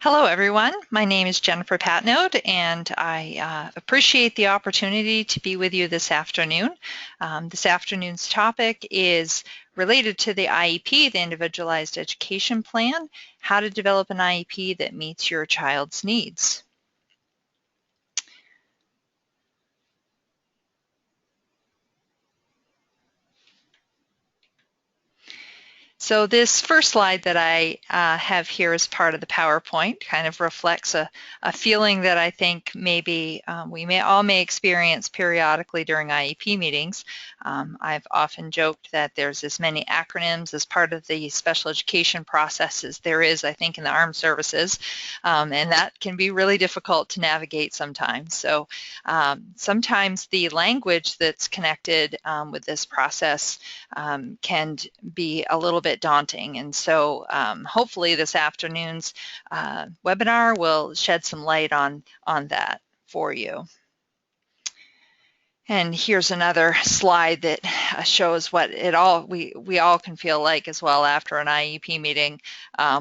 Hello, everyone. My name is Jennifer Patenaude, and I appreciate the opportunity to be with you this afternoon. This afternoon's topic is related to the IEP, the Individualized Education Plan, how to develop an IEP that meets your child's needs. So this first slide that I have here as part of the PowerPoint kind of reflects a feeling that I think maybe we may experience periodically during IEP meetings. I've often joked that there's as many acronyms as part of the special education process as there is, I think, in the armed services, and that can be really difficult to navigate sometimes. So sometimes the language that's connected with this process can be a little bit daunting, and so hopefully this afternoon's webinar will shed some light on that for you. And here's another slide that shows what we all can feel like as well after an IEP meeting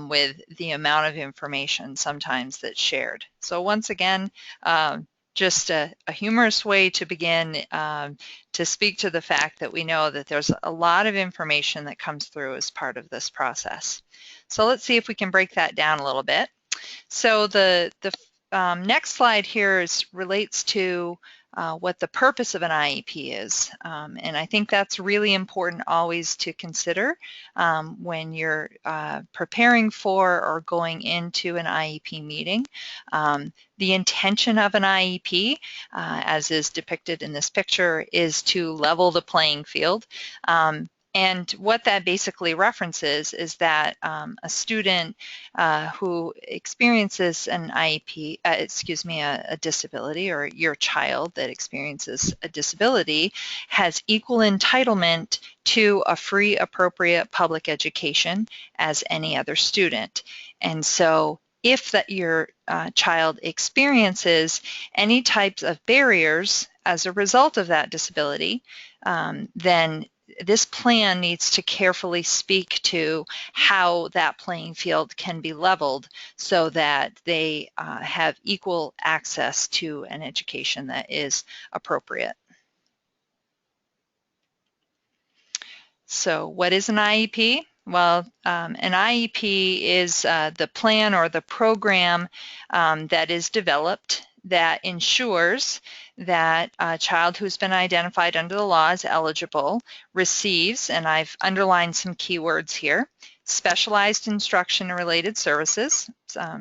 with the amount of information sometimes that's shared. So once again, just a humorous way to begin to speak to the fact that we know that there's a lot of information that comes through as part of this process. So let's see if we can break that down a little bit. So the next slide here relates to what the purpose of an IEP is. And I think that's really important always to consider when you're preparing for or going into an IEP meeting. The intention of an IEP, as is depicted in this picture, is to level the playing field. And what that basically references is that a student who experiences an IEP, a disability, or your child that experiences a disability has equal entitlement to a free, appropriate public education as any other student. And so if your child experiences any types of barriers as a result of that disability, then this plan needs to carefully speak to how that playing field can be leveled so that they have equal access to an education that is appropriate. So what is an IEP? Well, an IEP is the plan or the program that is developed that ensures that a child who's been identified under the law as eligible receives, and I've underlined some keywords here, specialized instruction and related services.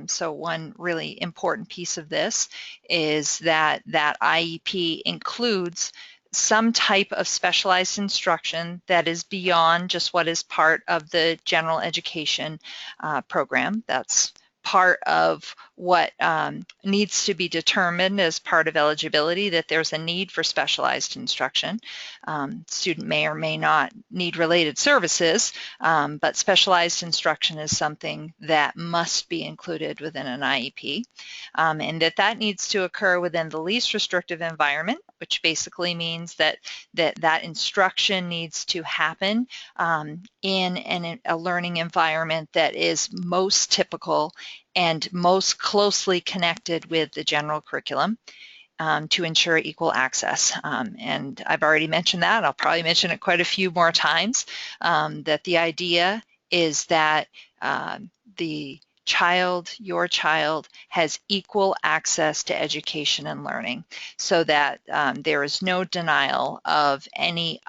So one really important piece of this is that IEP includes some type of specialized instruction that is beyond just what is part of the general education program. That's part of what needs to be determined as part of eligibility, that there's a need for specialized instruction. Student may or may not need related services, but specialized instruction is something that must be included within an IEP, and that needs to occur within the least restrictive environment, which basically means that instruction needs to happen in a learning environment that is most typical and most closely connected with the general curriculum to ensure equal access. And I've already mentioned that. I'll probably mention it quite a few more times, that the idea is that your child has equal access to education and learning, so that there is no denial of any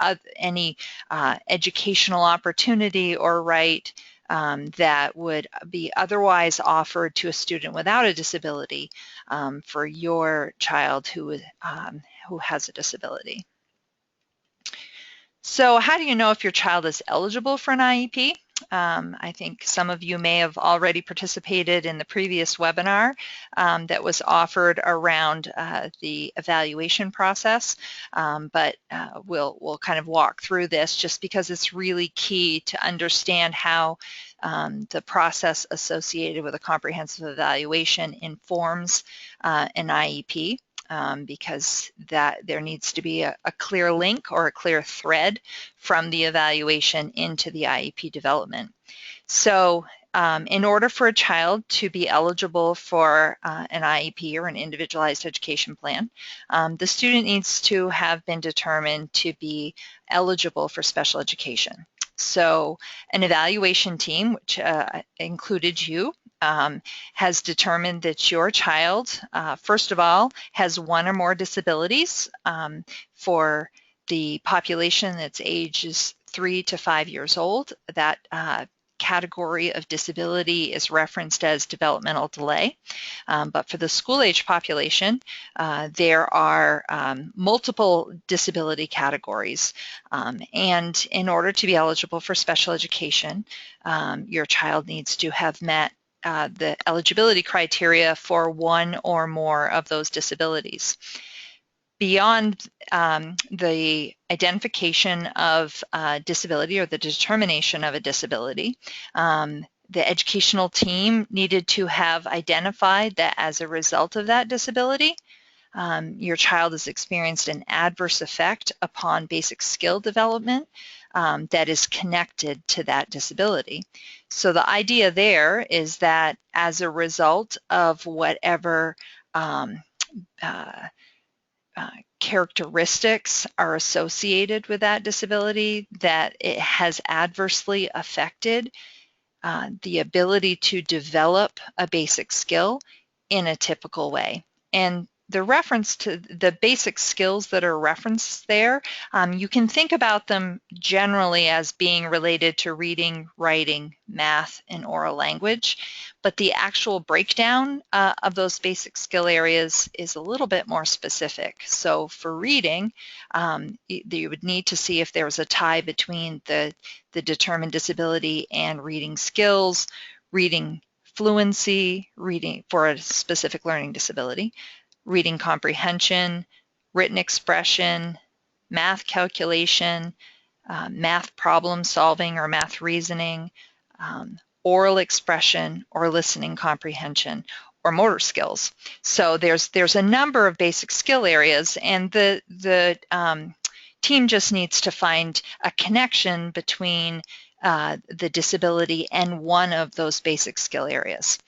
educational opportunity or right that would be otherwise offered to a student without a disability for your child who has a disability. So how do you know if your child is eligible for an IEP? I think some of you may have already participated in the previous webinar that was offered around the evaluation process, but we'll kind of walk through this just because it's really key to understand how the process associated with a comprehensive evaluation informs an IEP. Because there needs to be a clear link or a clear thread from the evaluation into the IEP development. So in order for a child to be eligible for an IEP or an individualized education plan, the student needs to have been determined to be eligible for special education. So an evaluation team, which included you, has determined that your child, first of all, has one or more disabilities. For the population that's ages 3 to 5 years old, that category of disability is referenced as developmental delay. But for the school-age population, there are multiple disability categories. And in order to be eligible for special education, your child needs to have met the eligibility criteria for one or more of those disabilities. Beyond the identification of disability or the determination of a disability, the educational team needed to have identified that as a result of that disability, your child has experienced an adverse effect upon basic skill development that is connected to that disability. So the idea there is that as a result of whatever characteristics are associated with that disability, that it has adversely affected the ability to develop a basic skill in a typical way. And the reference to the basic skills that are referenced there, you can think about them generally as being related to reading, writing, math, and oral language, but the actual breakdown of those basic skill areas is a little bit more specific. So for reading, you would need to see if there was a tie between the determined disability and reading skills, reading fluency, reading for a specific learning disability, reading comprehension, written expression, math calculation, math problem solving or math reasoning, oral expression, or listening comprehension, or motor skills. So there's a number of basic skill areas, and the team just needs to find a connection between the disability and one of those basic skill areas.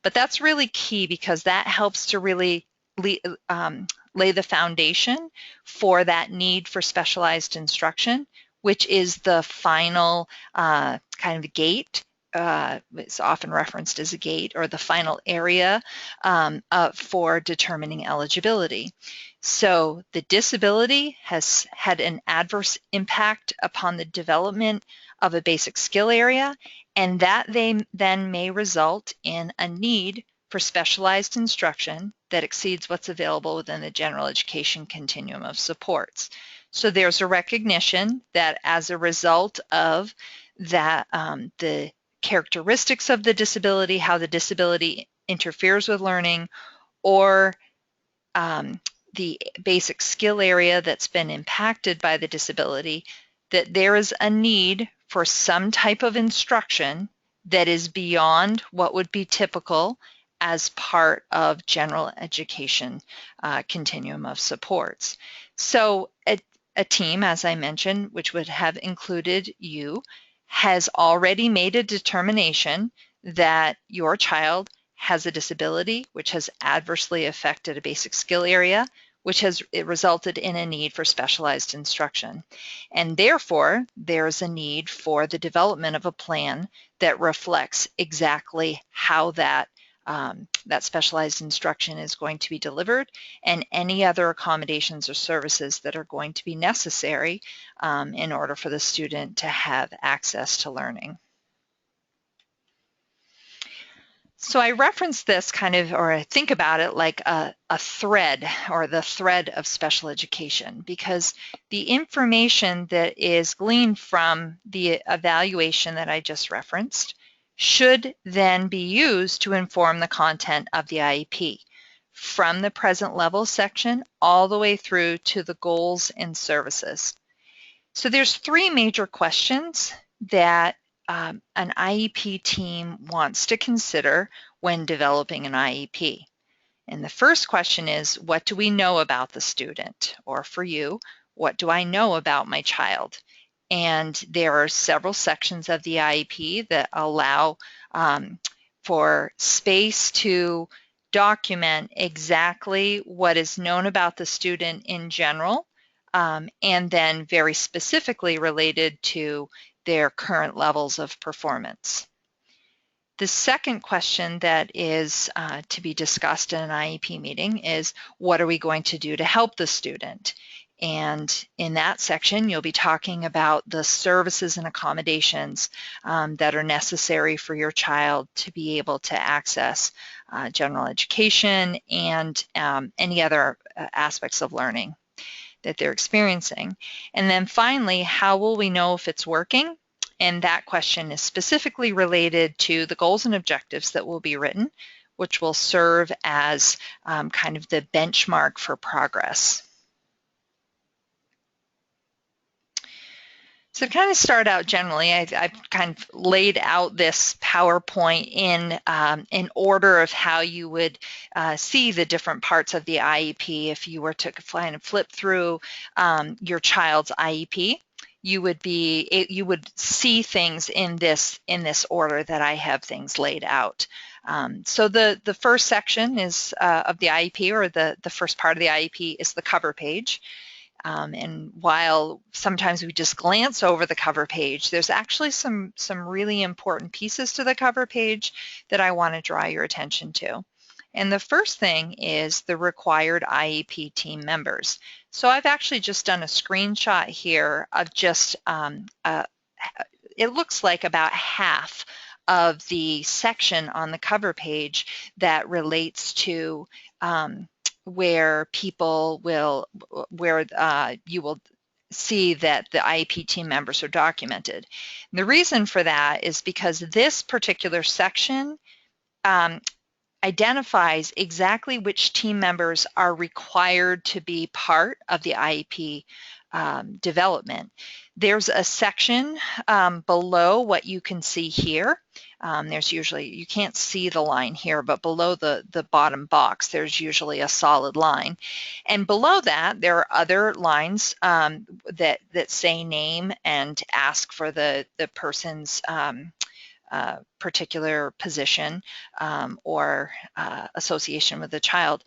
But that's really key because that helps to really lay the foundation for that need for specialized instruction, which is the final kind of gate. It's often referenced as a gate or the final area for determining eligibility. So the disability has had an adverse impact upon the development of a basic skill area, and that then may result in a need for specialized instruction that exceeds what's available within the general education continuum of supports. So there's a recognition that as a result of that, the characteristics of the disability, how the disability interferes with learning, or the basic skill area that's been impacted by the disability, that there is a need for some type of instruction that is beyond what would be typical as part of general education continuum of supports. So a team, as I mentioned, which would have included you, has already made a determination that your child has a disability which has adversely affected a basic skill area, which has resulted in a need for specialized instruction. And therefore, there's a need for the development of a plan that reflects exactly how that specialized instruction is going to be delivered and any other accommodations or services that are going to be necessary in order for the student to have access to learning. So I reference this kind of, or I think about it like a thread, or the thread of special education, because the information that is gleaned from the evaluation that I just referenced should then be used to inform the content of the IEP, from the present level section all the way through to the goals and services. So there's three major questions that an IEP team wants to consider when developing an IEP. And the first question is, what do we know about the student? Or for you, what do I know about my child? And there are several sections of the IEP that allow for space to document exactly what is known about the student in general, and then very specifically related to their current levels of performance. The second question that is to be discussed in an IEP meeting is, what are we going to do to help the student? And in that section, you'll be talking about the services and accommodations that are necessary for your child to be able to access general education and any other aspects of learning that they're experiencing. And then finally, how will we know if it's working? And that question is specifically related to the goals and objectives that will be written, which will serve as kind of the benchmark for progress. So to kind of start out generally, I've kind of laid out this PowerPoint in order of how you would see the different parts of the IEP. If you were to kind of flip through your child's IEP, you would see things in this order that I have things laid out. So the first section is of the IEP, or the first part of the IEP, is the cover page. And while sometimes we just glance over the cover page, there's actually some really important pieces to the cover page that I want to draw your attention to. And the first thing is the required IEP team members. So I've actually just done a screenshot here of just, it looks like about half of the section on the cover page that relates to where you will see that the IEP team members are documented. And the reason for that is because this particular section identifies exactly which team members are required to be part of the IEP development. There's a section below what you can see here. There's usually, you can't see the line here, but below the bottom box, there's usually a solid line. And below that, there are other lines that say name and ask for the person's particular position or association with the child.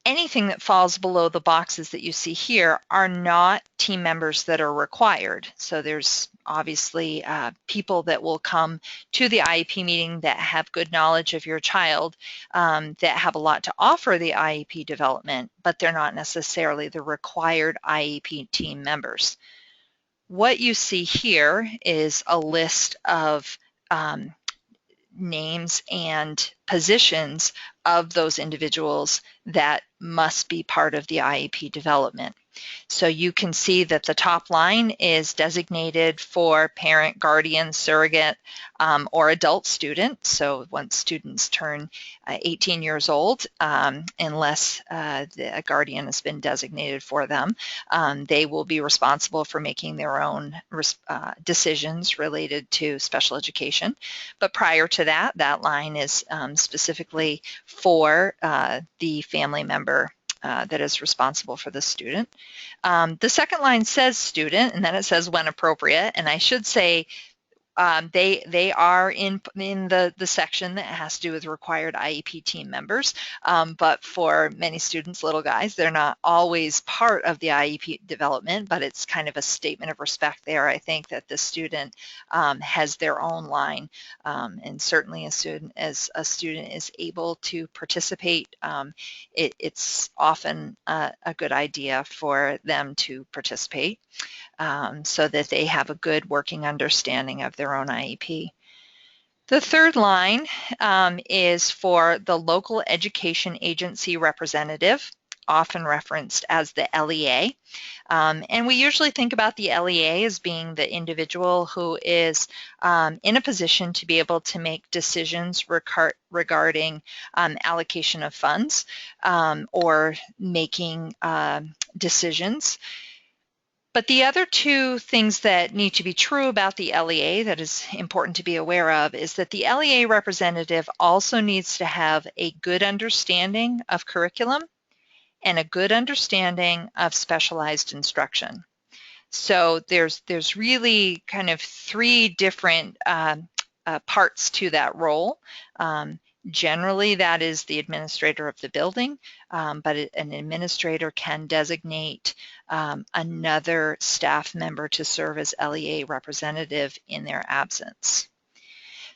Anything that falls below the boxes that you see here are not team members that are required. So there's obviously people that will come to the IEP meeting that have good knowledge of your child, that have a lot to offer the IEP development, but they're not necessarily the required IEP team members. What you see here is a list of names and positions of those individuals that must be part of the IEP development. So you can see that the top line is designated for parent, guardian, surrogate, or adult student. So once students turn 18 years old, unless a guardian has been designated for them, they will be responsible for making their own decisions related to special education. But prior to that, that line is specifically for the family member that is responsible for the student. The second line says student, and then it says when appropriate, and I should say they are in the section that has to do with required IEP team members, but for many students, little guys, they're not always part of the IEP development, but it's kind of a statement of respect there. I think that the student has their own line, and certainly as a student is able to participate, it's often a good idea for them to participate. So that they have a good working understanding of their own IEP. The third line is for the local education agency representative, often referenced as the LEA. And we usually think about the LEA as being the individual who is in a position to be able to make decisions regarding allocation of funds or making decisions. But the other two things that need to be true about the LEA that is important to be aware of is that the LEA representative also needs to have a good understanding of curriculum and a good understanding of specialized instruction. So there's really kind of three different parts to that role. Generally, that is the administrator of the building, but an administrator can designate another staff member to serve as LEA representative in their absence.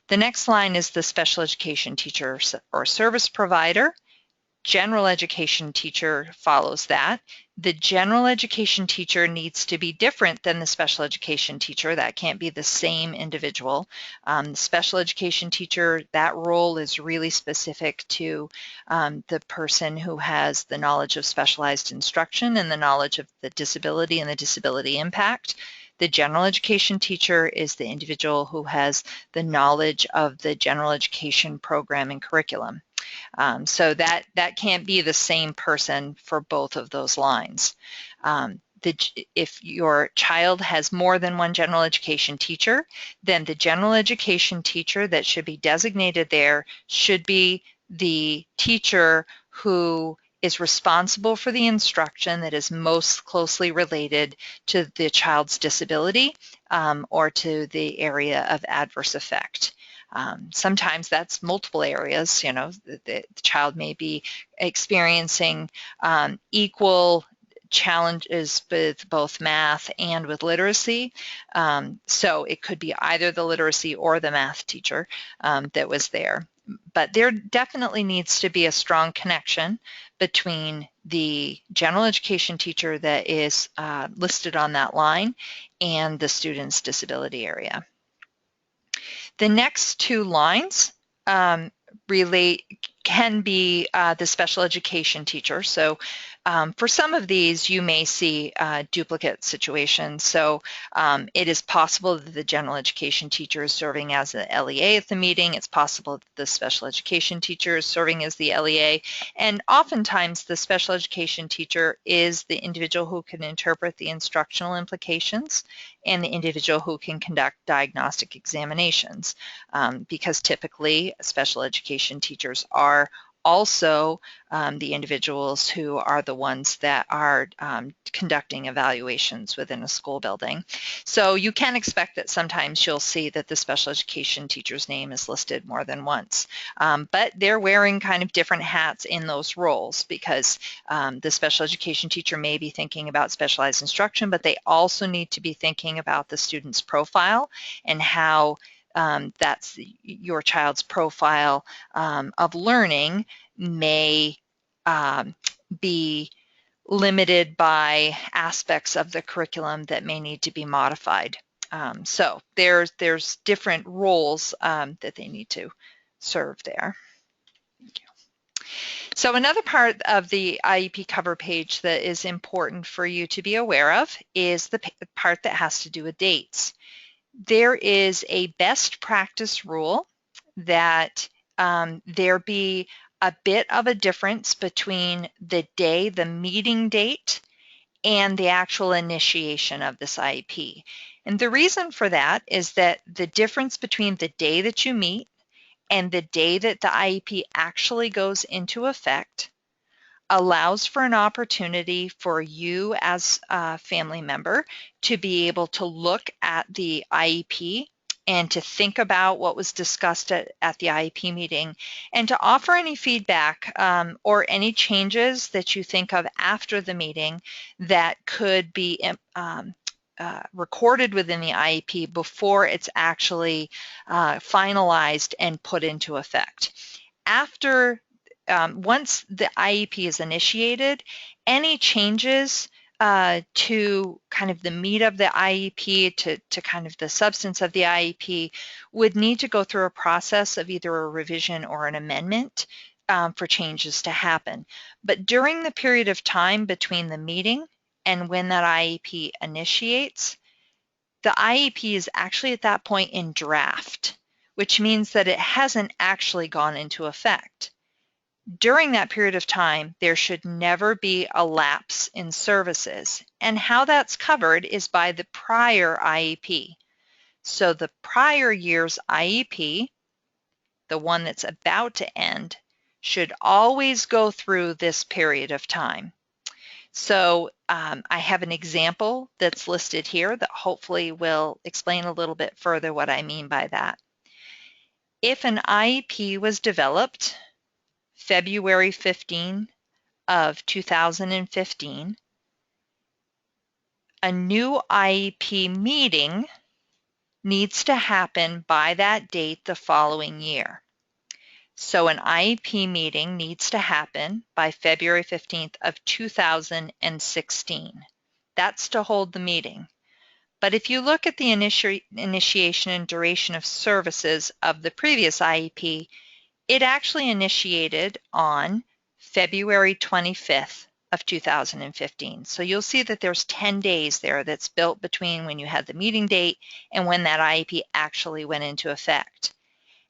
The next line is the special education teacher or service provider. General education teacher follows that. The general education teacher needs to be different than the special education teacher. That can't be the same individual. The special education teacher, that role is really specific to the person who has the knowledge of specialized instruction and the knowledge of the disability and the disability impact. The general education teacher is the individual who has the knowledge of the general education program and curriculum. So that can't be the same person for both of those lines. If your child has more than one general education teacher, then the general education teacher that should be designated there should be the teacher who is responsible for the instruction that is most closely related to the child's disability or to the area of adverse effect. Sometimes that's multiple areas. You know, the child may be experiencing equal challenges with both math and with literacy. So it could be either the literacy or the math teacher that was there. But there definitely needs to be a strong connection between the general education teacher that is listed on that line and the student's disability area. The next two lines can be the special education teacher. So for some of these, you may see duplicate situations. So it is possible that the general education teacher is serving as an LEA at the meeting. It's possible that the special education teacher is serving as the LEA. And oftentimes, the special education teacher is the individual who can interpret the instructional implications and the individual who can conduct diagnostic examinations, because typically special education teachers are also the individuals who are the ones that are conducting evaluations within a school building. So you can expect that sometimes you'll see that the special education teacher's name is listed more than once, but they're wearing kind of different hats in those roles, because the special education teacher may be thinking about specialized instruction, but they also need to be thinking about the student's profile and how that's your child's profile of learning may be limited by aspects of the curriculum that may need to be modified. So there's different roles that they need to serve there. Thank you. So another part of the IEP cover page that is important for you to be aware of is the part that has to do with dates. There is a best practice rule that there be a bit of a difference between the day, the meeting date, and the actual initiation of this IEP. And the reason for that is that the difference between the day that you meet and the day that the IEP actually goes into effect allows for an opportunity for you as a family member to be able to look at the IEP and to think about what was discussed at the IEP meeting, and to offer any feedback or any changes that you think of after the meeting that could be recorded within the IEP before it's actually finalized and put into effect. After once the IEP is initiated, any changes to kind of the meat of the IEP, to kind of the substance of the IEP, would need to go through a process of either a revision or an amendment for changes to happen. But during the period of time between the meeting and when that IEP initiates, the IEP is actually at that point in draft, which means that it hasn't actually gone into effect. During that period of time, there should never be a lapse in services. And how that's covered is by the prior IEP. So the prior year's IEP, the one that's about to end, should always go through this period of time. So I have an example that's listed here that hopefully will explain a little bit further what I mean by that. If an IEP was developed February 15 of 2015, a new IEP meeting needs to happen by that date the following year. So an IEP meeting needs to happen by February 15th of 2016. That's to hold the meeting. But if you look at the initiation and duration of services of the previous IEP, it actually initiated on February 25th of 2015. So you'll see that there's 10 days there that's built between when you had the meeting date and when that IEP actually went into effect.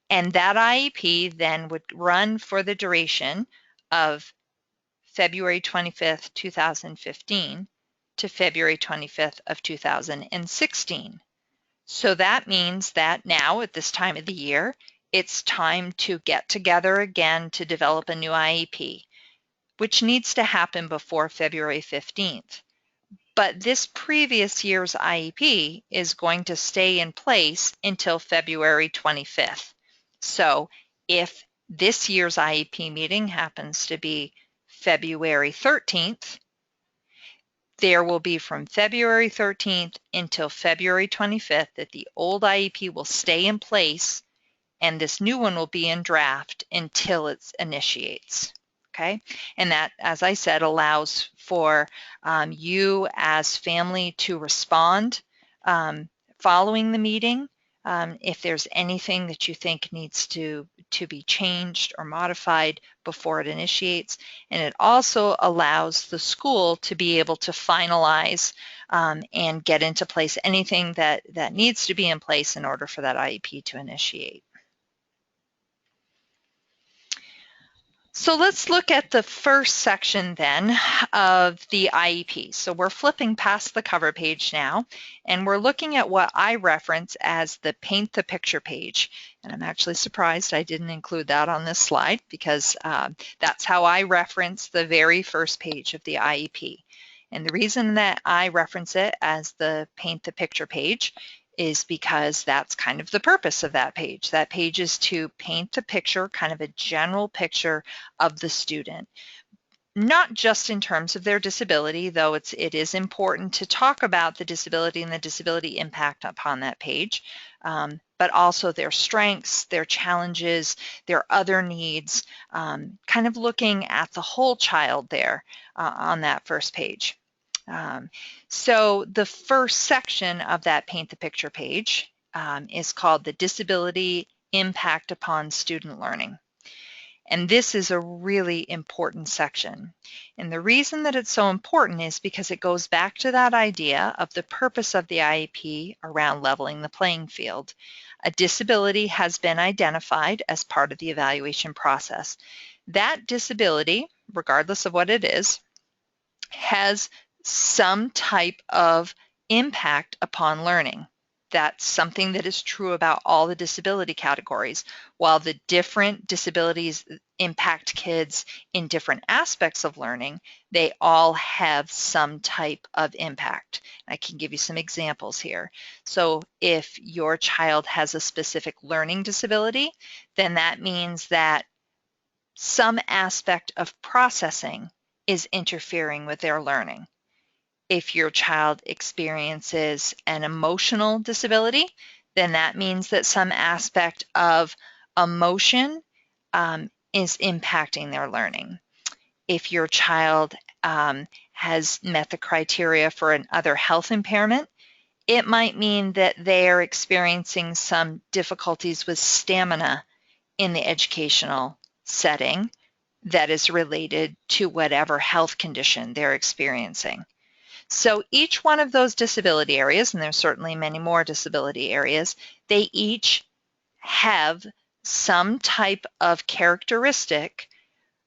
And that IEP then would run for the duration of February 25th, 2015 to February 25th of 2016. So that means that now at this time of the year, it's time to get together again to develop a new IEP, which needs to happen before February 15th. But this previous year's IEP is going to stay in place until February 25th. So if this year's IEP meeting happens to be February 13th, there will be from February 13th until February 25th that the old IEP will stay in place and this new one will be in draft until it initiates. Okay, and that, as I said, allows for you as family to respond following the meeting if there's anything that you think needs to be changed or modified before it initiates. And it also allows the school to be able to finalize and get into place anything that needs to be in place in order for that IEP to initiate. So let's look at the first section then of the IEP. So we're flipping past the cover page now, and we're looking at what I reference as the paint the picture page. And I'm actually surprised I didn't include that on this slide because that's how I reference the very first page of the IEP. And the reason that I reference it as the paint the picture page is because that's kind of the purpose of that page. That page is to paint the picture, kind of a general picture of the student. Not just in terms of their disability, though it is important to talk about the disability and the disability impact upon that page, but also their strengths, their challenges, their other needs, kind of looking at the whole child there on that first page. So the first section of that paint the picture page is called the disability impact upon student learning. And this is a really important section. And the reason that it's so important is because it goes back to that idea of the purpose of the IEP around leveling the playing field. A disability has been identified as part of the evaluation process. That disability, regardless of what it is, has some type of impact upon learning. That's something that is true about all the disability categories. While the different disabilities impact kids in different aspects of learning, they all have some type of impact. I can give you some examples here. So if your child has a specific learning disability, then that means that some aspect of processing is interfering with their learning. If your child experiences an emotional disability, then that means that some aspect of emotion is impacting their learning. If your child has met the criteria for an other health impairment, it might mean that they are experiencing some difficulties with stamina in the educational setting that is related to whatever health condition they're experiencing. So each one of those disability areas, and there's certainly many more disability areas, they each have some type of characteristic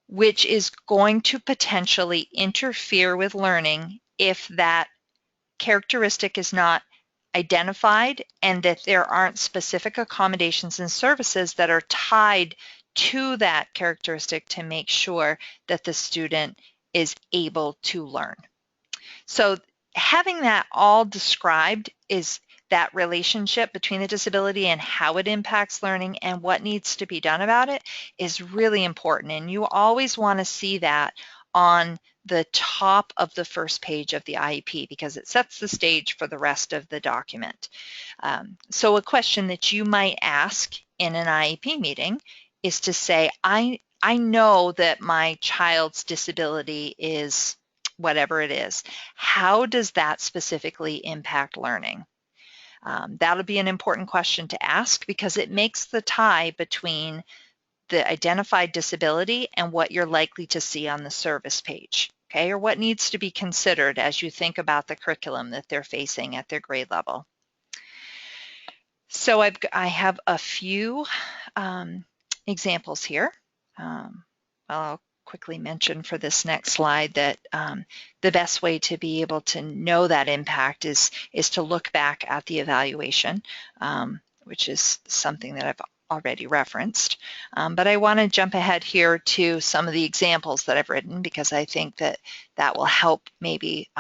which is going to potentially interfere with learning if that characteristic is not identified and that there aren't specific accommodations and services that are tied to that characteristic to make sure that the student is able to learn. So having that all described is that relationship between the disability and how it impacts learning and what needs to be done about it is really important. And you always want to see that on the top of the first page of the IEP because it sets the stage for the rest of the document. So a question that you might ask in an IEP meeting is to say, I know that my child's disability is whatever it is. How does that specifically impact learning? That'll be an important question to ask because it makes the tie between the identified disability and what you're likely to see on the service page, okay, or what needs to be considered as you think about the curriculum that they're facing at their grade level. So I have a few examples here. I'll quickly mention for this next slide that the best way to be able to know that impact is to look back at the evaluation, which is something that I've already referenced. But I want to jump ahead here to some of the examples that I've written because I think that that will help maybe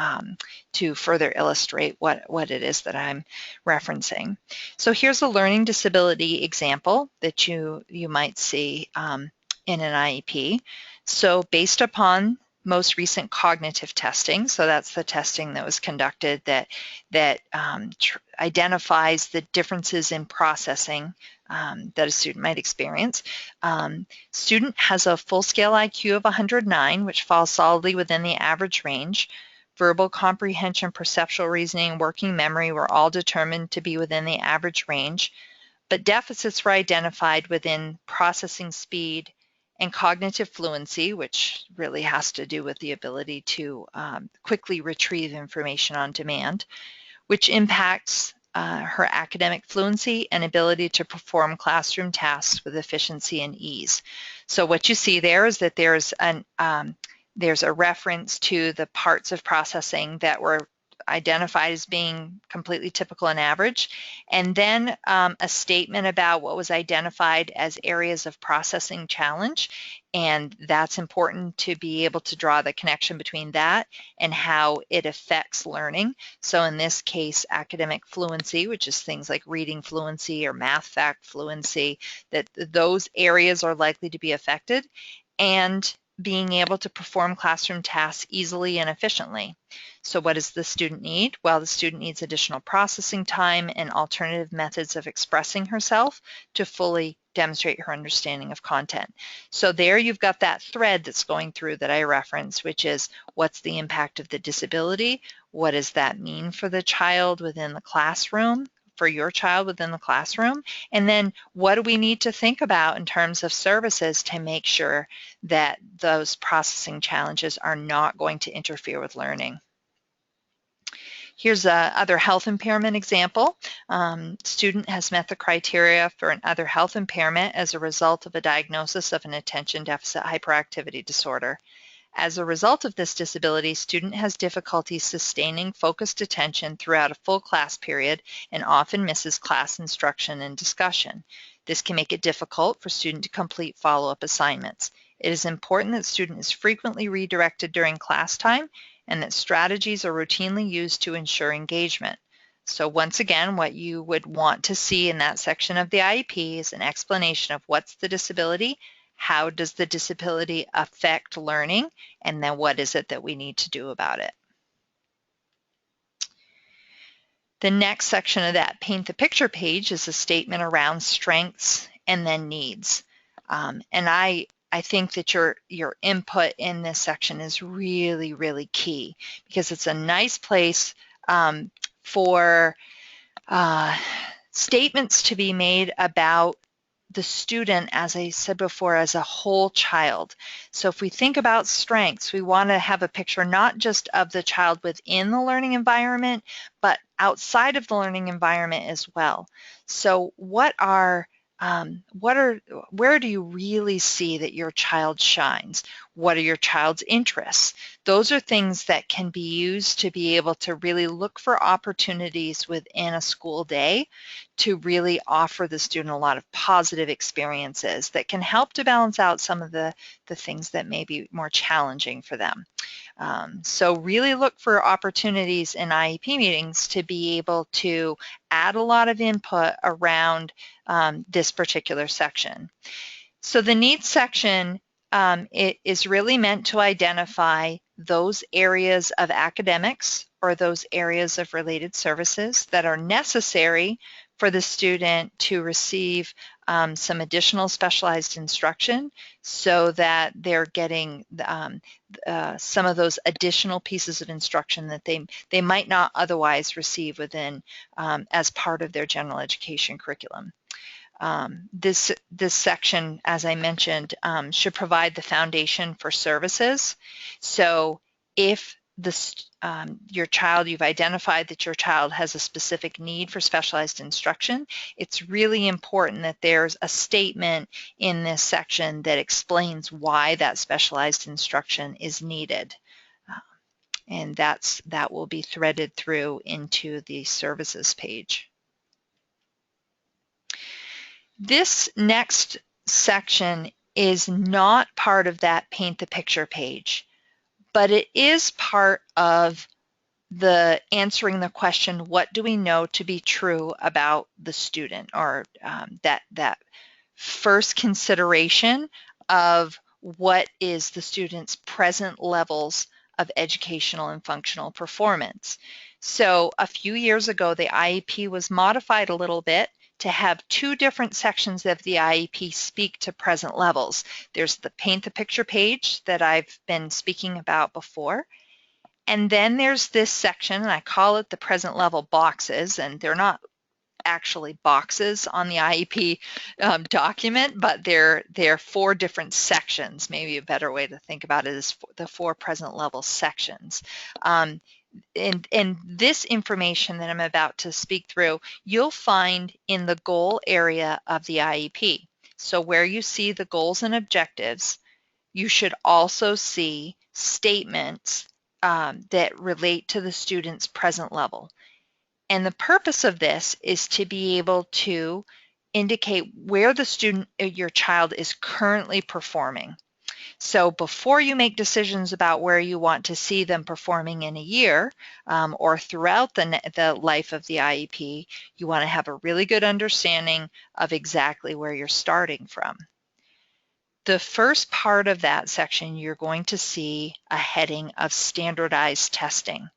to further illustrate what it is that I'm referencing. So here's a learning disability example that you might see in an IEP. So based upon most recent cognitive testing, so that's the testing that was conducted that identifies the differences in processing that a student might experience. Student has a full-scale IQ of 109, which falls solidly within the average range. Verbal comprehension, perceptual reasoning, working memory were all determined to be within the average range, but deficits were identified within processing speed and cognitive fluency, which really has to do with the ability to quickly retrieve information on demand, which impacts her academic fluency and ability to perform classroom tasks with efficiency and ease. So what you see there is that there's a reference to the parts of processing that were identified as being completely typical and average, and then a statement about what was identified as areas of processing challenge, and that's important to be able to draw the connection between that and how it affects learning. So in this case, academic fluency, which is things like reading fluency or math fact fluency, that those areas are likely to be affected, and being able to perform classroom tasks easily and efficiently. So what does the student need? Well, the student needs additional processing time and alternative methods of expressing herself to fully demonstrate her understanding of content. So there you've got that thread that's going through that I referenced, which is what's the impact of the disability? What does that mean for the child within the classroom? For your child within the classroom, and then what do we need to think about in terms of services to make sure that those processing challenges are not going to interfere with learning. Here's another health impairment example. Student has met the criteria for an other health impairment as a result of a diagnosis of an attention deficit hyperactivity disorder. As a result of this disability, student has difficulty sustaining focused attention throughout a full class period and often misses class instruction and discussion. This can make it difficult for student to complete follow-up assignments. It is important that student is frequently redirected during class time and that strategies are routinely used to ensure engagement. So once again, what you would want to see in that section of the IEP is an explanation of what's the disability, how does the disability affect learning, and then what is it that we need to do about it. The next section of that paint the picture page is a statement around strengths and then needs. And I think that your input in this section is really, really key because it's a nice place for statements to be made about the student, as I said before, as a whole child. So if we think about strengths, we want to have a picture not just of the child within the learning environment, but outside of the learning environment as well. So where do you really see that your child shines? What are your child's interests? Those are things that can be used to be able to really look for opportunities within a school day to really offer the student a lot of positive experiences that can help to balance out some of the things that may be more challenging for them. So really look for opportunities in IEP meetings to be able to add a lot of input around this particular section. So the needs section, it is really meant to identify those areas of academics or those areas of related services that are necessary for the student to receive some additional specialized instruction so that they're getting some of those additional pieces of instruction that they might not otherwise receive within as part of their general education curriculum. This section, as I mentioned, should provide the foundation for services. So if you've identified that your child has a specific need for specialized instruction, it's really important that there's a statement in this section that explains why that specialized instruction is needed. And that will be threaded through into the services page. This next section is not part of that paint the picture page, but it is part of the answering the question, what do we know to be true about the student, or that first consideration of what is the student's present levels of educational and functional performance. So a few years ago, the IEP was modified a little bit to have two different sections of the IEP speak to present levels. There's the paint the picture page that I've been speaking about before. And then there's this section, and I call it the present level boxes, and they're not actually boxes on the IEP document, but they're 4 different sections. Maybe a better way to think about it is the 4 present level sections. And this information that I'm about to speak through, you'll find in the goal area of the IEP. So where you see the goals and objectives, you should also see statements that relate to the student's present level. And the purpose of this is to be able to indicate where the student, your child, is currently performing. So before you make decisions about where you want to see them performing in a year or throughout the life of the IEP, you want to have a really good understanding of exactly where you're starting from. The first part of that section, you're going to see a heading of standardized testing.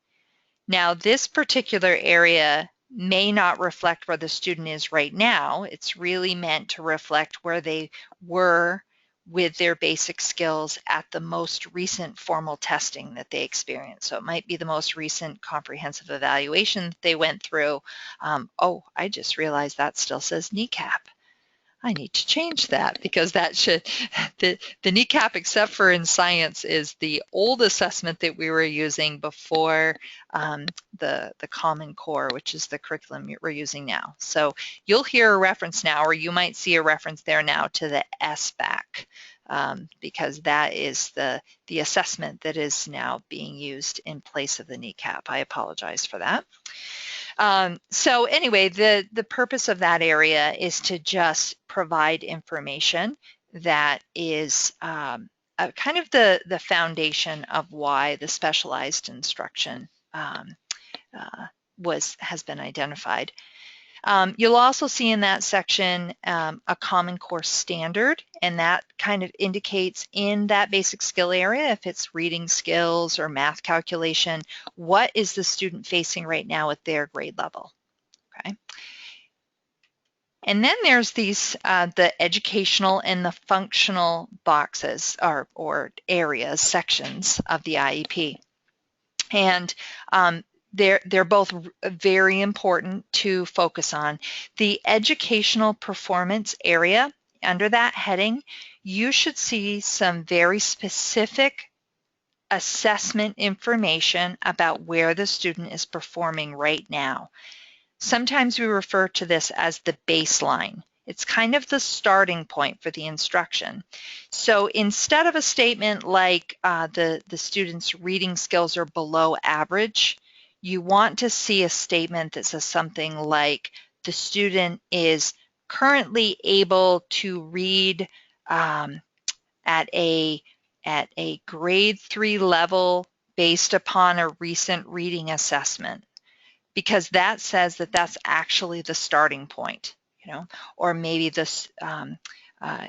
Now, this particular area may not reflect where the student is right now. It's really meant to reflect where they were with their basic skills at the most recent formal testing that they experienced. So it might be the most recent comprehensive evaluation that they went through. Oh, I just realized that still says kneecap. I need to change that because that should, the kneecap, except for in science, is the old assessment that we were using before the Common Core, which is the curriculum we're using now. So you'll hear a reference now, or you might see a reference there now to the SBAC, because that is the assessment that is now being used in place of the kneecap. I apologize for that. So anyway, the purpose of that area is to just provide information that is kind of the foundation of why the specialized instruction has been identified. You'll also see in that section a Common Core standard, and that kind of indicates in that basic skill area, if it's reading skills or math calculation, what is the student facing right now at their grade level, okay? And then there's these, the educational and the functional boxes or areas, sections of the IEP. And they're both very important to focus on. The educational performance area, under that heading, you should see some very specific assessment information about where the student is performing right now. Sometimes we refer to this as the baseline. It's kind of the starting point for the instruction. So instead of a statement like the student's reading skills are below average, you want to see a statement that says something like the student is currently able to read at a grade 3 level based upon a recent reading assessment, because that says that that's actually the starting point, you know. Or maybe this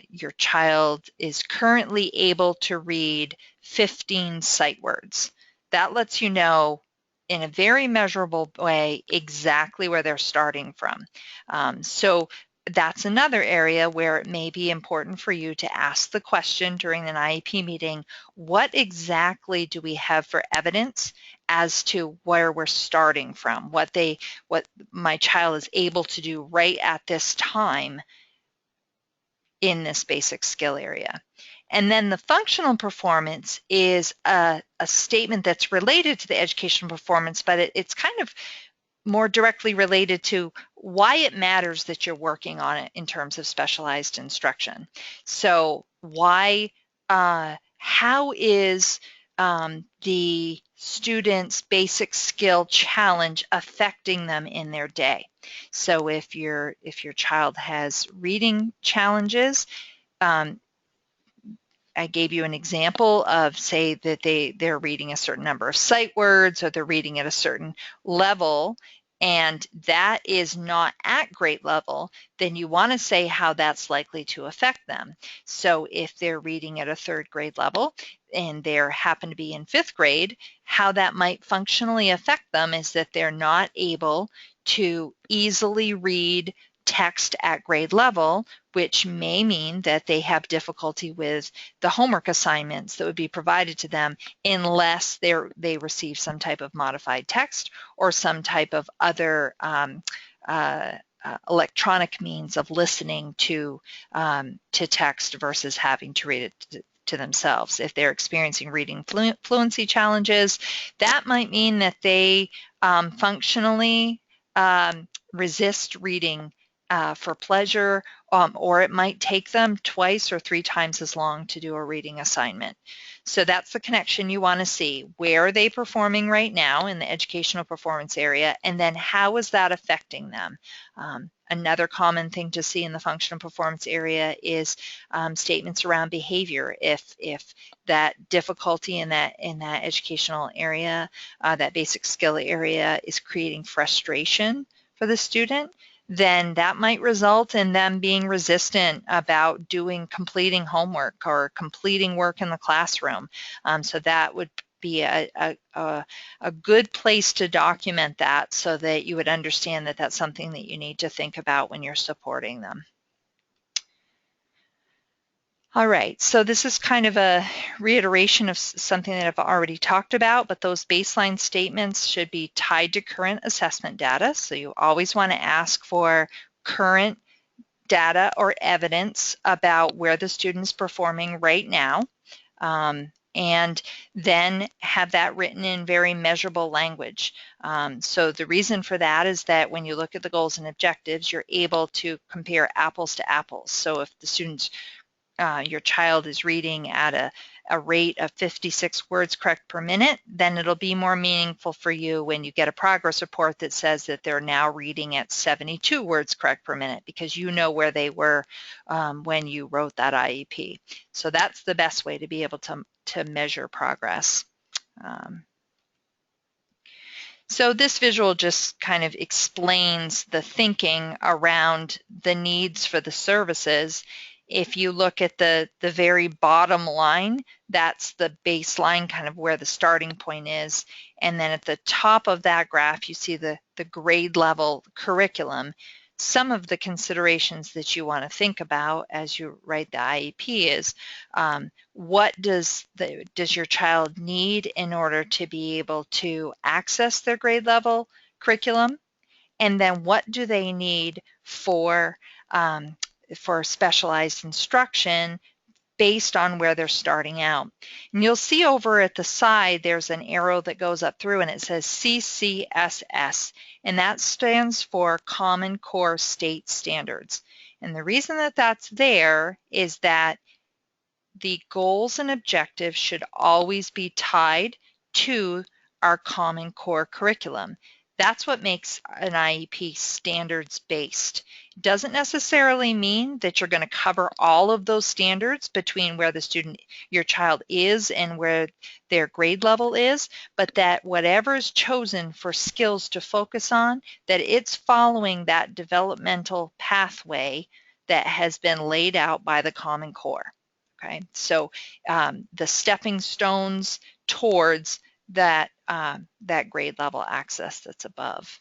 your child is currently able to read 15 sight words. That lets you know in a very measurable way exactly where they're starting from. So that's another area where it may be important for you to ask the question during an IEP meeting, what exactly do we have for evidence as to where we're starting from, what my child is able to do right at this time in this basic skill area. And then the functional performance is a statement that's related to the educational performance, but it's kind of more directly related to why it matters that you're working on it in terms of specialized instruction. So how is the student's basic skill challenge affecting them in their day? So if your child has reading challenges, I gave you an example of, say, that they're reading a certain number of sight words, or they're reading at a certain level, and that is not at grade level, then you want to say how that's likely to affect them. So if they're reading at a 3rd grade level and they happen to be in 5th grade, how that might functionally affect them is that they're not able to easily read text at grade level, which may mean that they have difficulty with the homework assignments that would be provided to them unless they receive some type of modified text or some type of other electronic means of listening to text versus having to read it to themselves. If they're experiencing reading fluency challenges, that might mean that they functionally resist reading for pleasure, or it might take them 2 or 3 times as long to do a reading assignment. So that's the connection you want to see. Where are they performing right now in the educational performance area, and then how is that affecting them? Another common thing to see in the functional performance area is statements around behavior. If that difficulty in that educational area, that basic skill area, is creating frustration for the student, then that might result in them being resistant about completing homework or completing work in the classroom. So that would be a good place to document that, so that you would understand that that's something that you need to think about when you're supporting them. All right, so this is kind of a reiteration of something that I've already talked about, but those baseline statements should be tied to current assessment data. So you always want to ask for current data or evidence about where the student's performing right now, and then have that written in very measurable language. So the reason for that is that when you look at the goals and objectives, you're able to compare apples to apples. So if the student's your child is reading at a rate of 56 words correct per minute, then it'll be more meaningful for you when you get a progress report that says that they're now reading at 72 words correct per minute, because you know where they were when you wrote that IEP. So that's the best way to be able to measure progress. So this visual just kind of explains the thinking around the needs for the services. If you look at the very bottom line, that's the baseline, kind of where the starting point is. And then at the top of that graph, you see the grade level curriculum. Some of the considerations that you want to think about as you write the IEP is, what does your child need in order to be able to access their grade level curriculum? And then what do they need for specialized instruction based on where they're starting out? And you'll see over at the side there's an arrow that goes up through, and it says CCSS, and that stands for Common Core State Standards. And the reason that that's there is that the goals and objectives should always be tied to our Common Core curriculum. That's what makes an IEP standards-based. It doesn't necessarily mean that you're going to cover all of those standards between where your child is and where their grade level is, but that whatever is chosen for skills to focus on, that it's following that developmental pathway that has been laid out by the Common Core. Okay, so the stepping stones towards that grade level access that's above.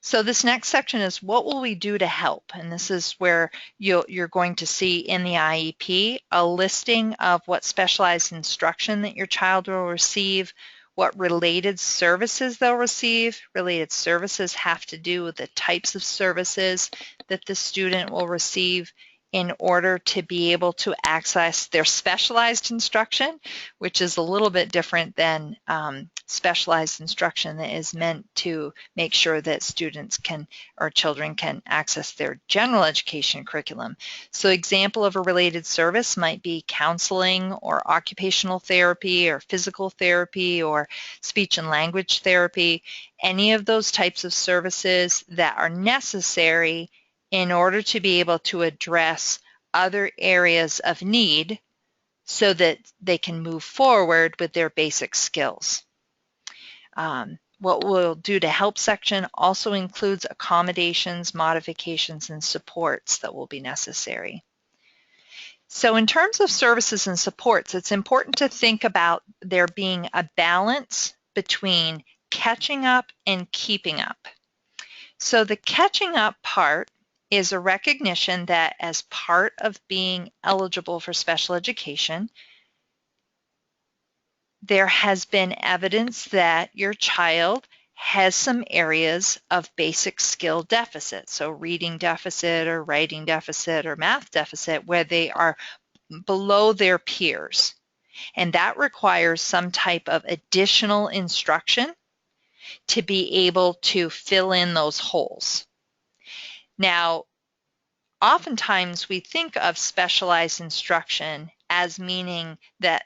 So this next section is what will we do to help? And this is where you're going to see in the IEP a listing of what specialized instruction that your child will receive, what related services they'll receive. Related services have to do with the types of services that the student will receive in order to be able to access their specialized instruction, which is a little bit different than specialized instruction that is meant to make sure that students can or children can access their general education curriculum. So example of a related service might be counseling or occupational therapy or physical therapy or speech and language therapy, any of those types of services that are necessary in order to be able to address other areas of need so that they can move forward with their basic skills. What we'll do to help section also includes accommodations, modifications, and supports that will be necessary. So in terms of services and supports, it's important to think about there being a balance between catching up and keeping up. So the catching up part is a recognition that as part of being eligible for special education, there has been evidence that your child has some areas of basic skill deficit, so reading deficit or writing deficit or math deficit, where they are below their peers. And that requires some type of additional instruction to be able to fill in those holes. Now, oftentimes we think of specialized instruction as meaning that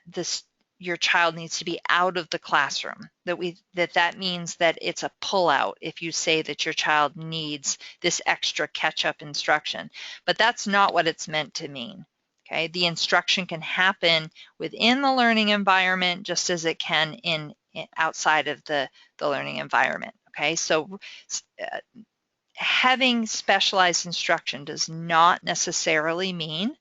your child needs to be out of the classroom, that means that it's a pullout if you say that your child needs this extra catch-up instruction. But that's not what it's meant to mean. Okay, the instruction can happen within the learning environment just as it can outside of the learning environment. Okay, so having specialized instruction does not necessarily mean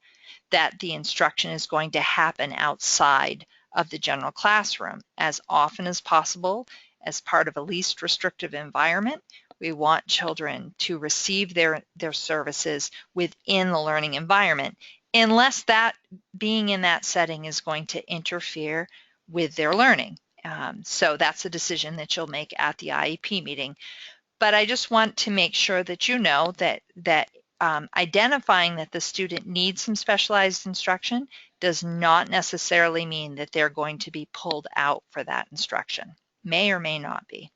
that the instruction is going to happen outside of the general classroom. As often as possible, as part of a least restrictive environment, we want children to receive their services within the learning environment, unless that being in that setting is going to interfere with their learning. So that's a decision that you'll make at the IEP meeting. But I just want to make sure that you know that identifying that the student needs some specialized instruction does not necessarily mean that they're going to be pulled out for that instruction. May or may not be.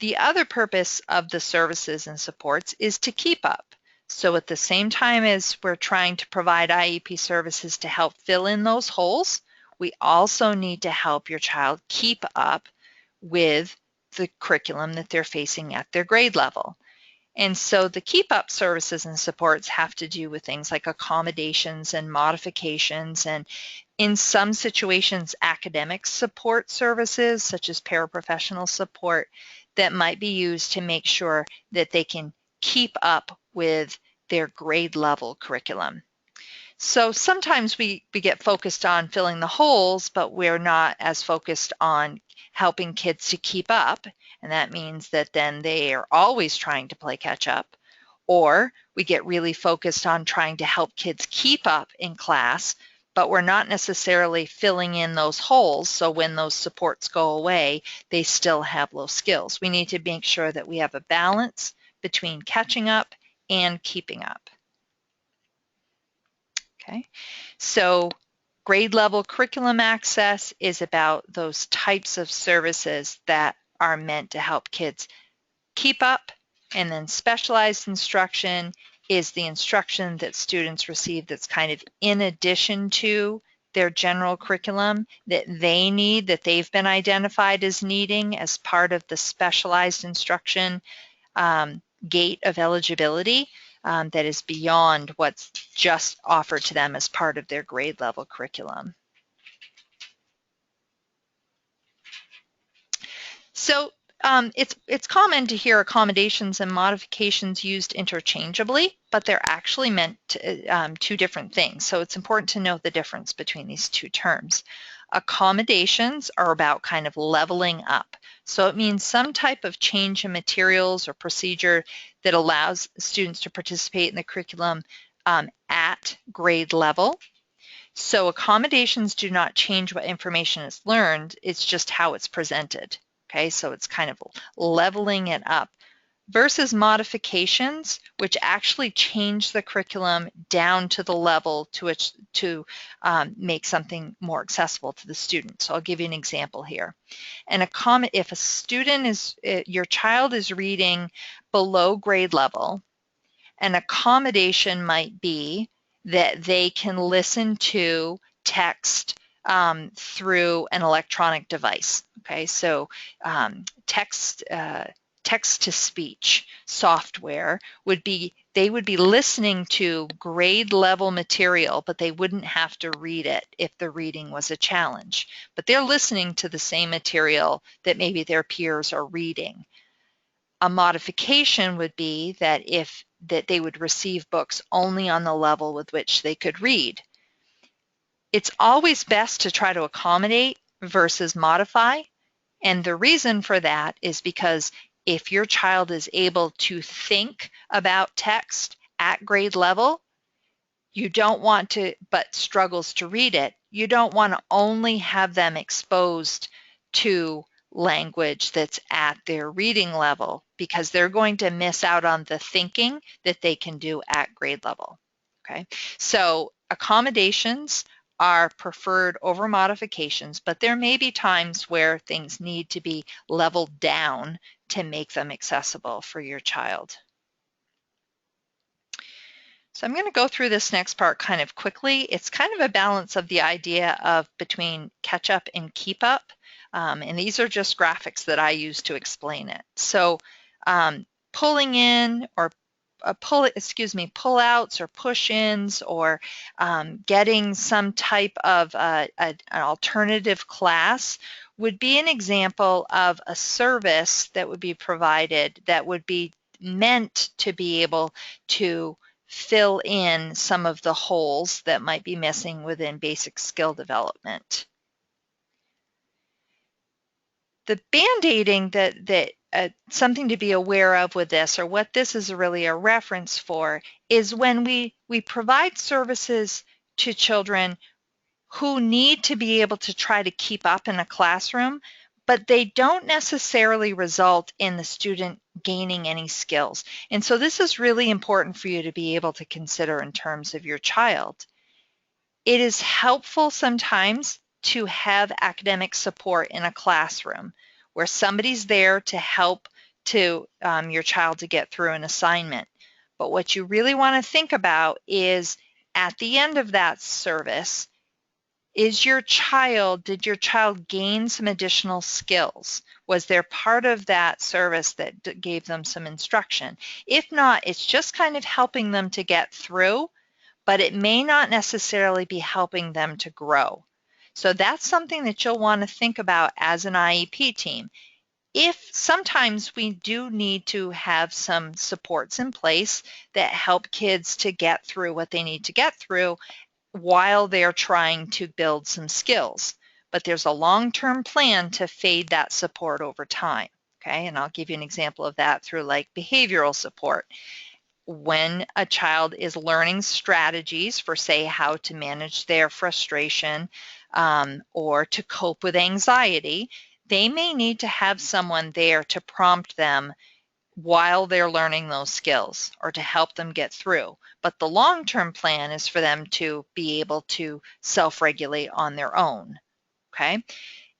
The other purpose of the services and supports is to keep up. So at the same time as we're trying to provide IEP services to help fill in those holes, we also need to help your child keep up with the curriculum that they're facing at their grade level. And so the keep up services and supports have to do with things like accommodations and modifications, and in some situations, academic support services such as paraprofessional support that might be used to make sure that they can keep up with their grade level curriculum. So sometimes we get focused on filling the holes, but we're not as focused on helping kids to keep up. And that means that then they are always trying to play catch up. Or we get really focused on trying to help kids keep up in class, but we're not necessarily filling in those holes. So when those supports go away, they still have those skills. We need to make sure that we have a balance between catching up and keeping up. Okay, so grade level curriculum access is about those types of services that are meant to help kids keep up And then specialized instruction is the instruction that students receive that's kind of in addition to their general curriculum that they need, that they've been identified as needing as part of the specialized instruction gate of eligibility that is beyond what's just offered to them as part of their grade level curriculum. So it's common to hear accommodations and modifications used interchangeably, but they're actually meant to, two different things. So it's important to note the difference between these two terms. Accommodations are about kind of leveling up. So it means some type of change in materials or procedure that allows students to participate in the curriculum at grade level. So accommodations do not change what information is learned, it's just how it's presented. Okay, so it's kind of leveling it up versus modifications, which actually change the curriculum down to the level to which to make something more accessible to the student. So I'll give you an example here. And if a student is, your child is reading below grade level, an accommodation might be that they can listen to text through an electronic device. Okay, so text to speech software would be, they would be listening to grade level material, but they wouldn't have to read it if the reading was a challenge. But they're listening to the same material that maybe their peers are reading. A modification would be that they would receive books only on the level with which they could read. It's always best to try to accommodate versus modify. And the reason for that is because if your child is able to think about text at grade level, you don't want to, but struggles to read it, you don't want to only have them exposed to language that's at their reading level, because they're going to miss out on the thinking that they can do at grade level. Okay, so accommodations are preferred over modifications, but there may be times where things need to be leveled down to make them accessible for your child. So I'm going to go through this next part kind of quickly. It's kind of a balance of the idea of between catch up and keep up. And these are just graphics that I use to explain it. So pulling in or pull outs or push-ins, or getting some type of an alternative class would be an example of a service that would be provided that would be meant to be able to fill in some of the holes that might be missing within basic skill development. The band-aiding that something to be aware of with this, or what this is really a reference for, is when we provide services to children who need to be able to try to keep up in a classroom, but they don't necessarily result in the student gaining any skills. And so this is really important for you to be able to consider in terms of your child. It is helpful sometimes to have academic support in a classroom where somebody's there to help to your child to get through an assignment. But what you really want to think about is at the end of that service, did your child gain some additional skills? Was there part of that service that gave them some instruction? If not, it's just kind of helping them to get through, but it may not necessarily be helping them to grow. So that's something that you'll want to think about as an IEP team. If sometimes we do need to have some supports in place that help kids to get through what they need to get through while they're trying to build some skills, but there's a long-term plan to fade that support over time. Okay, and I'll give you an example of that through like behavioral support. When a child is learning strategies for, say, how to manage their frustration or to cope with anxiety, they may need to have someone there to prompt them while they're learning those skills or to help them get through. But the long-term plan is for them to be able to self-regulate on their own, okay?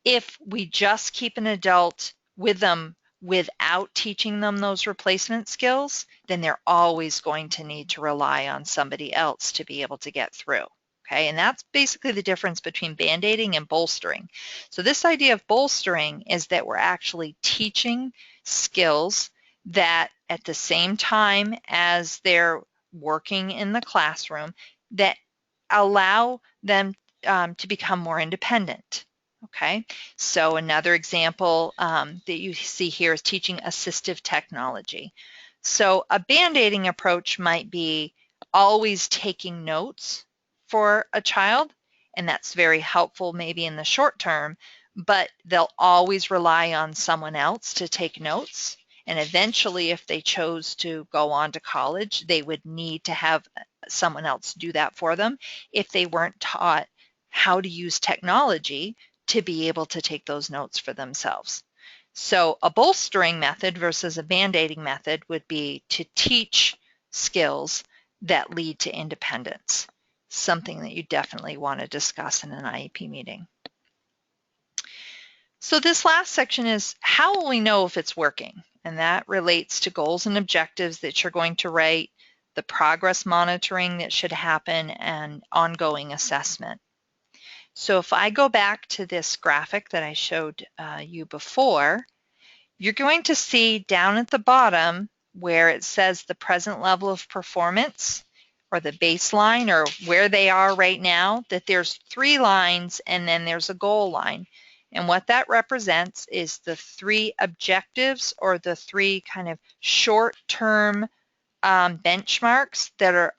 If we just keep an adult with them without teaching them those replacement skills, then they're always going to need to rely on somebody else to be able to get through. Okay, and that's basically the difference between band-aiding and bolstering. So this idea of bolstering is that we're actually teaching skills that at the same time as they're working in the classroom that allow them to become more independent. Okay, so another example that you see here is teaching assistive technology. So a band-aiding approach might be always taking notes for a child, and that's very helpful maybe in the short term, but they'll always rely on someone else to take notes. And eventually, if they chose to go on to college, they would need to have someone else do that for them if they weren't taught how to use technology to be able to take those notes for themselves. So a bolstering method versus a band-aiding method would be to teach skills that lead to independence, something that you definitely want to discuss in an IEP meeting. So this last section is how will we know if it's working? And that relates to goals and objectives that you're going to write, the progress monitoring that should happen, and ongoing assessment. So if I go back to this graphic that I showed you before, you're going to see down at the bottom where it says the present level of performance or the baseline or where they are right now, that there's 3 lines and then there's a goal line. And what that represents is the 3 objectives or the 3 kind of short-term benchmarks that are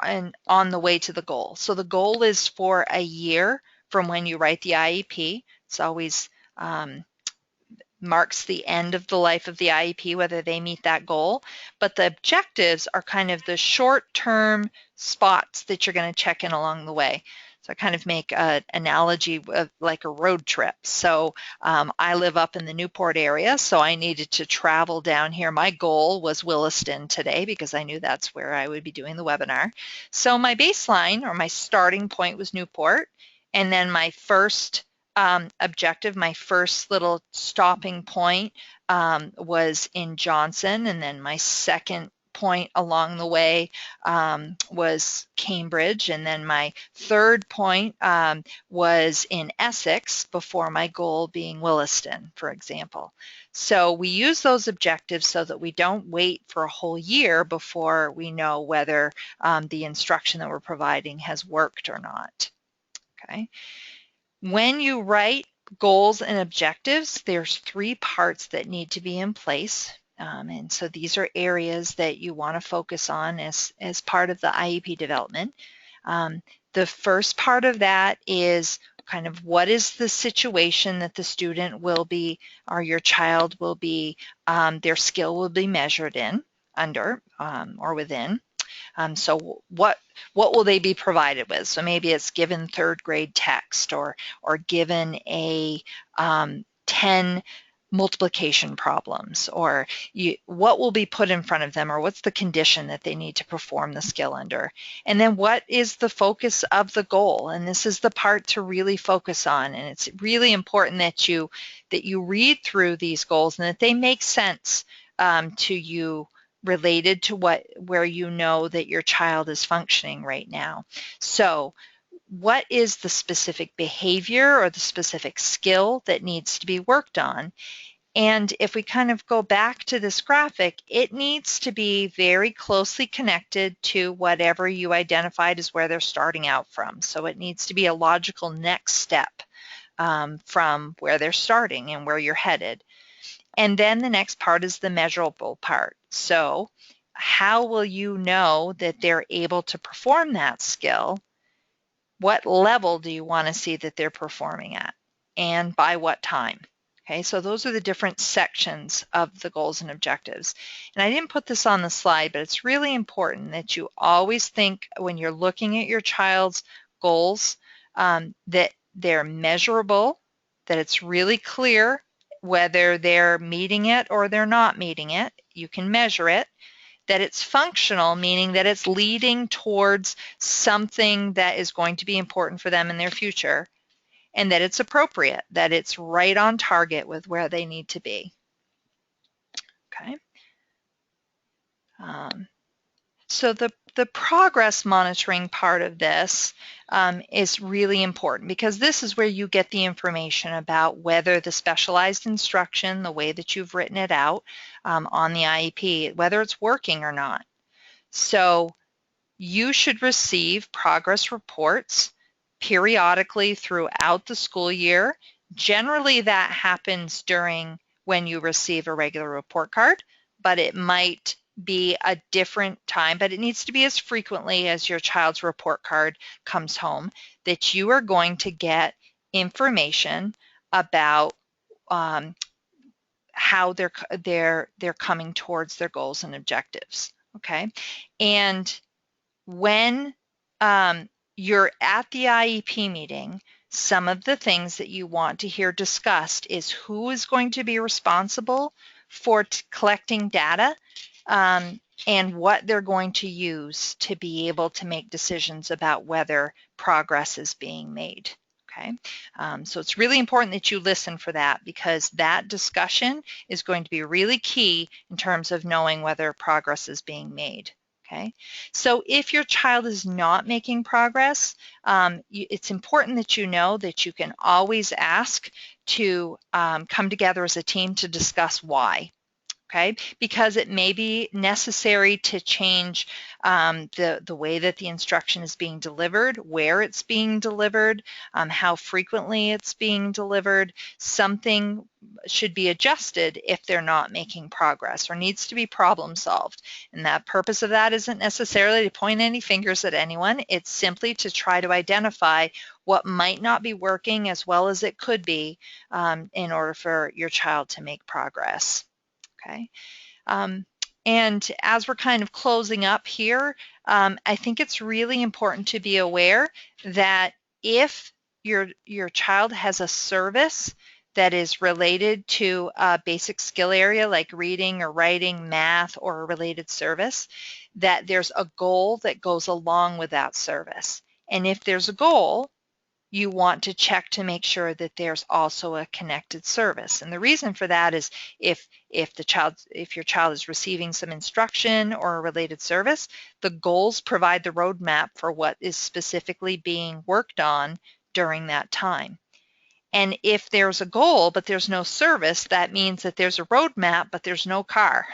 on the way to the goal. So the goal is for a year from when you write the IEP. It's always marks the end of the life of the IEP, whether they meet that goal. But the objectives are kind of the short-term spots that you're going to check in along the way. So I kind of make an analogy of like a road trip. So I live up in the Newport area, so I needed to travel down here. My goal was Williston today because I knew that's where I would be doing the webinar. So my baseline or my starting point was Newport, and then my first objective, my first little stopping point was in Johnson, and then my second point along the way was Cambridge, and then my third point was in Essex before my goal being Williston, for example. So we use those objectives so that we don't wait for a whole year before we know whether the instruction that we're providing has worked or not. Okay. When you write goals and objectives, there's 3 parts that need to be in place. And so these are areas that you want to focus on as part of the IEP development. The first part of that is kind of what is the situation that the student will be, or your child will be, their skill will be measured in, under, or within. So what will they be provided with? So maybe it's given 3rd grade text or given a 10 multiplication problems, or what will be put in front of them, or what's the condition that they need to perform the skill under. And then what is the focus of the goal? And this is the part to really focus on. And it's really important that you read through these goals and that they make sense to you, related to where you know that your child is functioning right now. So what is the specific behavior or the specific skill that needs to be worked on? And if we kind of go back to this graphic, it needs to be very closely connected to whatever you identified as where they're starting out from. So it needs to be a logical next step from where they're starting and where you're headed. And then the next part is the measurable part. So how will you know that they're able to perform that skill? What level do you want to see that they're performing at? And by what time? Okay, so those are the different sections of the goals and objectives. And I didn't put this on the slide, but it's really important that you always think when you're looking at your child's goals that they're measurable, that it's really clear whether they're meeting it or they're not meeting it. You can measure it. That it's functional, meaning that it's leading towards something that is going to be important for them in their future, and that it's appropriate, that it's right on target with where they need to be. Okay. So the progress monitoring part of this is really important, because this is where you get the information about whether the specialized instruction, the way that you've written it out on the IEP, whether it's working or not. So you should receive progress reports periodically throughout the school year. Generally, that happens during when you receive a regular report card, but it might be a different time, but it needs to be as frequently as your child's report card comes home, that you are going to get information about how they're coming towards their goals and objectives. Okay, and when you're at the IEP meeting, some of the things that you want to hear discussed is who is going to be responsible for collecting data and what they're going to use to be able to make decisions about whether progress is being made. Okay, so it's really important that you listen for that, because that discussion is going to be really key in terms of knowing whether progress is being made. Okay, so if your child is not making progress, it's important that you know that you can always ask to come together as a team to discuss why. Okay, because it may be necessary to change the way that the instruction is being delivered, where it's being delivered, how frequently it's being delivered. Something should be adjusted if they're not making progress or needs to be problem solved. And that purpose of that isn't necessarily to point any fingers at anyone. It's simply to try to identify what might not be working as well as it could be in order for your child to make progress. Okay, and as we're kind of closing up here, I think it's really important to be aware that if your child has a service that is related to a basic skill area like reading or writing, math, or a related service, that there's a goal that goes along with that service. And if there's a goal, you want to check to make sure that there's also a connected service. And the reason for that is if your child is receiving some instruction or a related service, the goals provide the roadmap for what is specifically being worked on during that time. And if there's a goal but there's no service, that means that there's a roadmap but there's no car.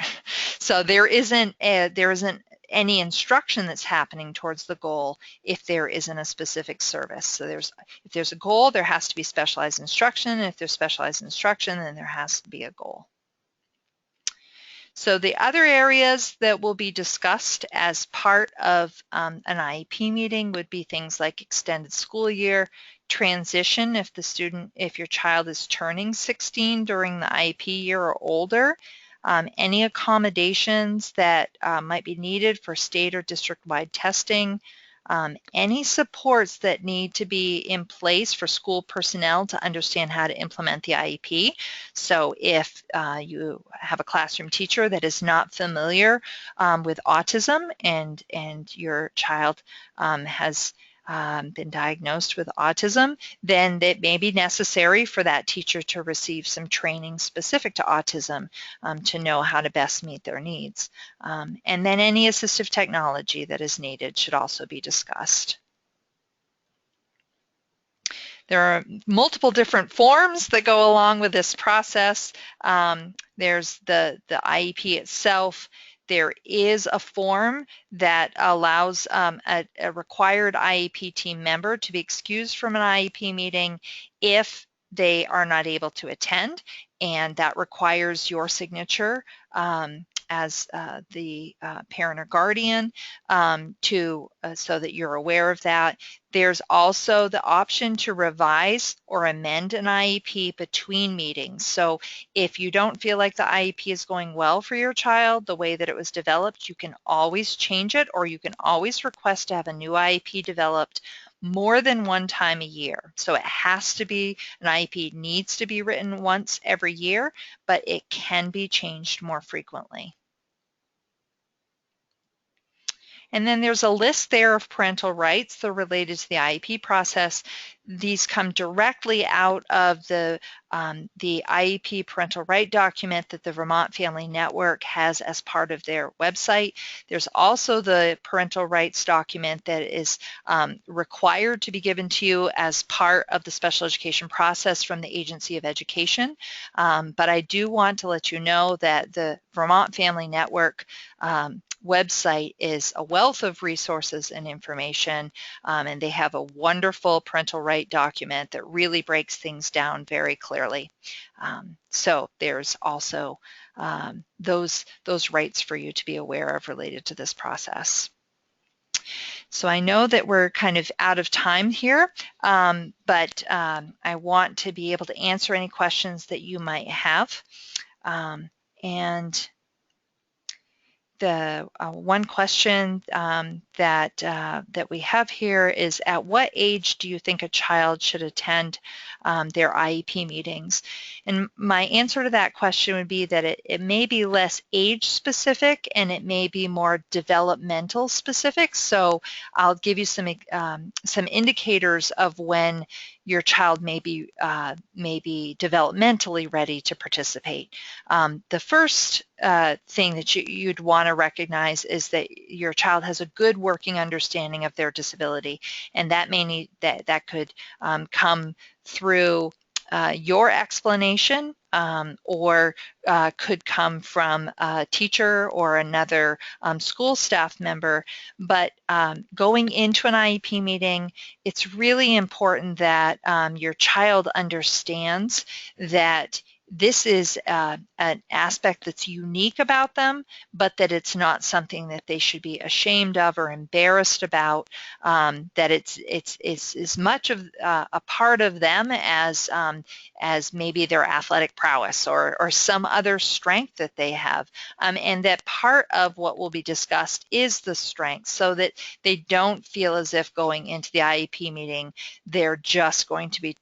So there isn't any instruction that's happening towards the goal if there isn't a specific service. So if there's a goal, there has to be specialized instruction. And if there's specialized instruction, then there has to be a goal. So the other areas that will be discussed as part of an IEP meeting would be things like extended school year, transition if your child is turning 16 during the IEP year or older, any accommodations that might be needed for state or district-wide testing, any supports that need to be in place for school personnel to understand how to implement the IEP. So if you have a classroom teacher that is not familiar with autism and your child has been diagnosed with autism, then it may be necessary for that teacher to receive some training specific to autism to know how to best meet their needs. And then any assistive technology that is needed should also be discussed. There are multiple different forms that go along with this process. There's the IEP itself. There is a form that allows a required IEP team member to be excused from an IEP meeting if they are not able to attend, and that requires your signature as the parent or guardian so that you're aware of that. There's also the option to revise or amend an IEP between meetings. So if you don't feel like the IEP is going well for your child, the way that it was developed, you can always change it, or you can always request to have a new IEP developed more than one time a year. So it has to be, an IEP needs to be written once every year, but it can be changed more frequently. And then there's a list there of parental rights that are related to the IEP process. These come directly out of the IEP parental right document that the Vermont Family Network has as part of their website. There's also the parental rights document that is required to be given to you as part of the special education process from the Agency of Education. But I do want to let you know that the Vermont Family Network website is a wealth of resources and information, and they have a wonderful parental right document that really breaks things down very clearly. So there's also those rights for you to be aware of related to this process. So I know that we're kind of out of time here, but I want to be able to answer any questions that you might have. And the one question that we have here is, at what age do you think a child should attend their IEP meetings? And my answer to that question would be that it may be less age specific and it may be more developmental specific. So I'll give you some indicators of when your child may be developmentally ready to participate. The first thing that you'd want to recognize is that your child has a good working understanding of their disability, and that may need that could come through your explanation, or could come from a teacher or another school staff member. But going into an IEP meeting, it's really important that your child understands that this is an aspect that's unique about them, but that it's not something that they should be ashamed of or embarrassed about, that it's as much of a part of them as maybe their athletic prowess or some other strength that they have, and that part of what will be discussed is the strength, so that they don't feel as if going into the IEP meeting they're just going to be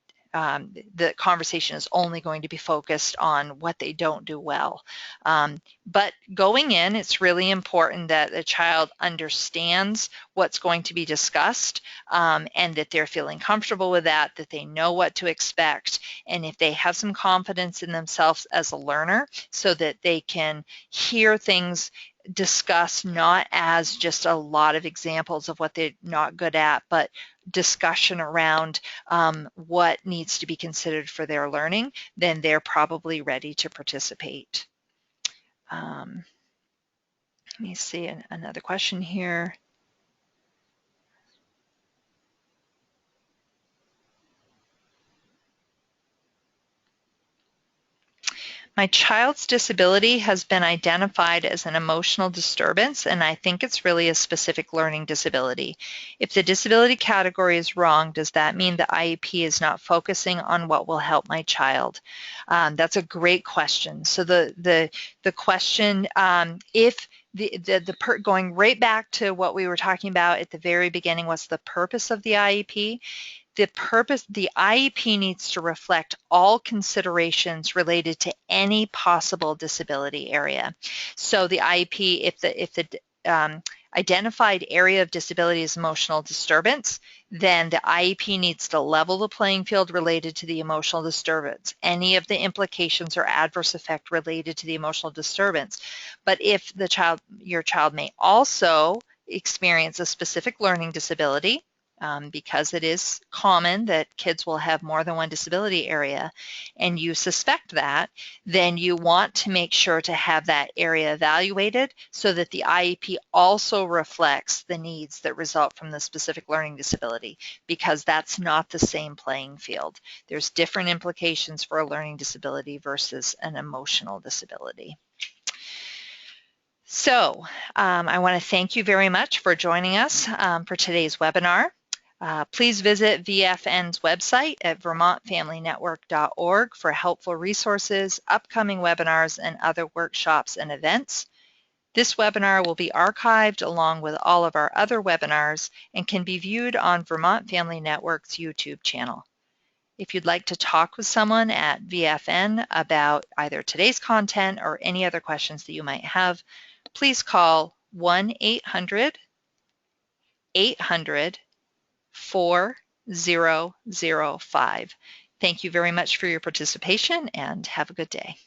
the conversation is only going to be focused on what they don't do well. But going in, it's really important that the child understands what's going to be discussed, and that they're feeling comfortable with that they know what to expect, and if they have some confidence in themselves as a learner, so that they can hear things discussed not as just a lot of examples of what they're not good at, but discussion around what needs to be considered for their learning, then they're probably ready to participate. Let me see another question here. My child's disability has been identified as an emotional disturbance, and I think it's really a specific learning disability. If the disability category is wrong, does that mean the IEP is not focusing on what will help my child? That's a great question. So the question, if going right back to what we were talking about at the very beginning, what's the purpose of the IEP? The IEP needs to reflect all considerations related to any possible disability area. So the IEP, if the identified area of disability is emotional disturbance, then the IEP needs to level the playing field related to the emotional disturbance, any of the implications or adverse effect related to the emotional disturbance. But if your child may also experience a specific learning disability, because it is common that kids will have more than one disability area, and you suspect that, then you want to make sure to have that area evaluated so that the IEP also reflects the needs that result from the specific learning disability, because that's not the same playing field. There's different implications for a learning disability versus an emotional disability. So I want to thank you very much for joining us for today's webinar. Please visit VFN's website at vermontfamilynetwork.org for helpful resources, upcoming webinars, and other workshops and events. This webinar will be archived along with all of our other webinars and can be viewed on Vermont Family Network's YouTube channel. If you'd like to talk with someone at VFN about either today's content or any other questions that you might have, please call 1-800 800-4005. Thank you very much for your participation and have a good day.